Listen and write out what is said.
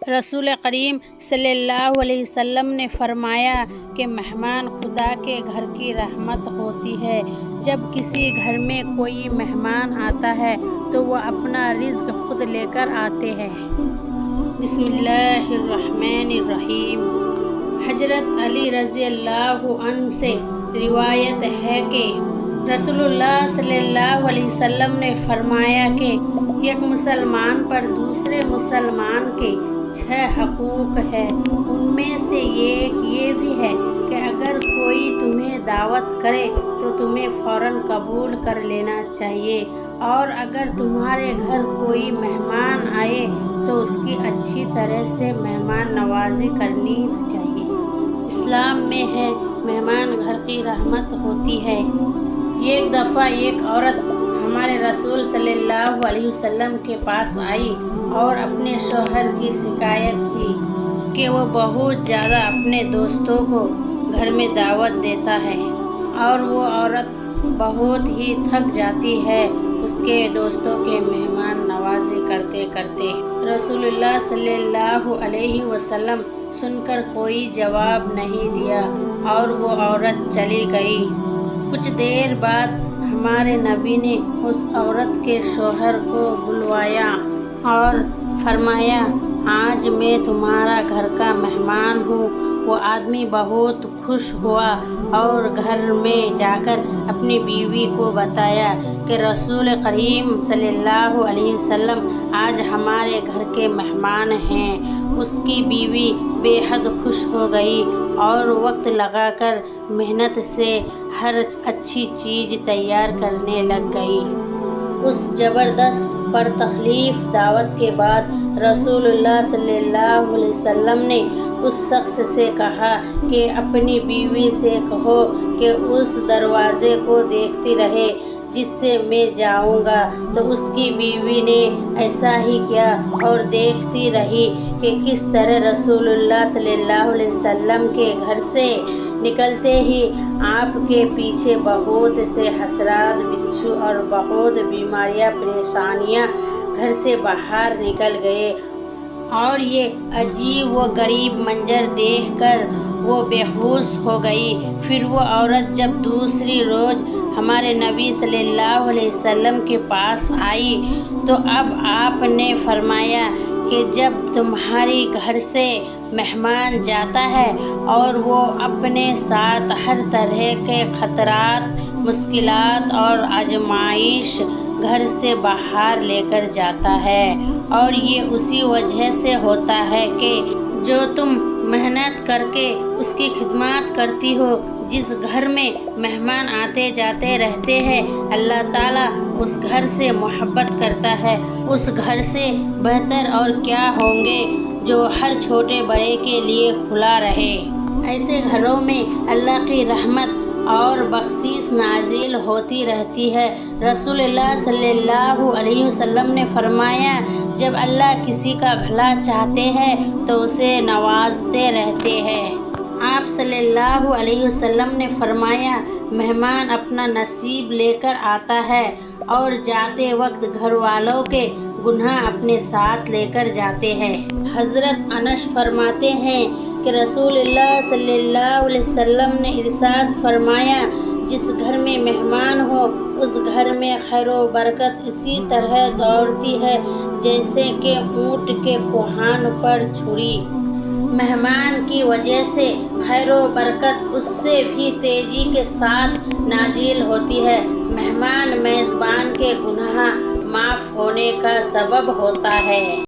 رسول کریم صلی اللہ علیہ وسلم نے فرمایا کہ مہمان خدا کے گھر کی رحمت ہوتی ہے۔ جب کسی گھر میں کوئی مہمان آتا ہے تو وہ اپنا رزق خود لے کر آتے ہیں۔ بسم اللہ الرحمن الرحیم۔ حضرت علی رضی اللہ عنہ سے روایت ہے کہ رسول اللہ صلی اللہ علیہ وسلم نے فرمایا کہ ایک مسلمان پر دوسرے مسلمان کے 6 حقوق ہیں۔ ان میں سے یہ بھی ہے کہ اگر کوئی تمہیں دعوت کرے تو تمہیں فوراً قبول کر لینا چاہیے، اور اگر تمہارے گھر کوئی مہمان آئے تو اس کی اچھی طرح سے مہمان نوازی کرنی چاہیے۔ اسلام میں ہے مہمان گھر کی رحمت ہوتی ہے۔ ایک دفعہ ایک عورت ہمارے رسول صلی اللہ علیہ وسلم کے پاس آئی اور اپنے شوہر کی شکایت کی کہ وہ بہت زیادہ اپنے دوستوں کو گھر میں دعوت دیتا ہے اور وہ عورت بہت ہی تھک جاتی ہے اس کے دوستوں کے مہمان نوازی کرتے کرتے۔ رسول اللہ صلی اللہ علیہ وسلم سن کر کوئی جواب نہیں دیا اور وہ عورت چلی گئی۔ کچھ دیر بعد ہمارے نبی نے اس عورت کے شوہر کو بلوایا اور فرمایا، آج میں تمہارا گھر کا مہمان ہوں۔ وہ آدمی بہت خوش ہوا اور گھر میں جا کر اپنی بیوی کو بتایا کہ رسول کریم صلی اللہ علیہ وسلم آج ہمارے گھر کے مہمان ہیں۔ اس کی بیوی بے حد خوش ہو گئی اور وقت لگا کر محنت سے ہر اچھی چیز تیار کرنے لگ گئی۔ اس زبردست پر تکلیف دعوت کے بعد رسول اللہ صلی اللہ علیہ وسلم نے اس شخص سے کہا کہ اپنی بیوی سے کہو کہ اس دروازے کو دیکھتی رہے جس سے میں جاؤں گا۔ تو اس کی بیوی نے ایسا ہی کیا اور دیکھتی رہی کہ کس طرح رسول اللہ صلی اللہ علیہ وسلم کے گھر سے نکلتے ہی آپ کے پیچھے بہت سے حشرات، بچھو اور بہت بیماریاں، پریشانیاں گھر سے باہر نکل گئے، اور یہ عجیب و غریب منظر دیکھ کر وہ بے ہوش ہو گئی۔ پھر وہ عورت جب دوسری روز ہمارے نبی صلی اللہ علیہ وسلم کے پاس آئی تو اب آپ نے فرمایا کہ جب تمہاری گھر سے مہمان جاتا ہے اور وہ اپنے ساتھ ہر طرح کے خطرات، مشکلات اور آزمائش گھر سے باہر لے کر جاتا ہے، اور یہ اسی وجہ سے ہوتا ہے کہ جو تم محنت کر کے اس کی خدمت کرتی ہو، جس گھر میں مہمان آتے جاتے رہتے ہیں، اللہ تعالیٰ اس گھر سے محبت کرتا ہے۔ اس گھر سے بہتر اور کیا ہوں گے جو ہر چھوٹے بڑے کے لیے کھلا رہے۔ ایسے گھروں میں اللہ کی رحمت اور بخشش نازل ہوتی رہتی ہے۔ رسول اللہ صلی اللہ علیہ وسلم نے فرمایا، جب اللہ کسی کا بھلا چاہتے ہیں تو اسے نوازتے رہتے ہیں۔ آپ صلی اللہ علیہ وسلم نے فرمایا، مہمان اپنا نصیب لے کر آتا ہے اور جاتے وقت گھر والوں کے گناہ اپنے ساتھ لے کر جاتے ہیں۔ حضرت انس فرماتے ہیں کہ رسول اللہ صلی اللہ علیہ وسلم نے ارشاد فرمایا، جس گھر میں مہمان ہو اس گھر میں خیر و برکت اسی طرح دوڑتی ہے جیسے کہ اونٹ کے کوہان پر چھری۔ مہمان کی وجہ سے خیر و برکت اس سے بھی تیزی کے ساتھ نازل ہوتی ہے۔ مہمان میزبان کے گناہ معاف ہونے کا سبب ہوتا ہے۔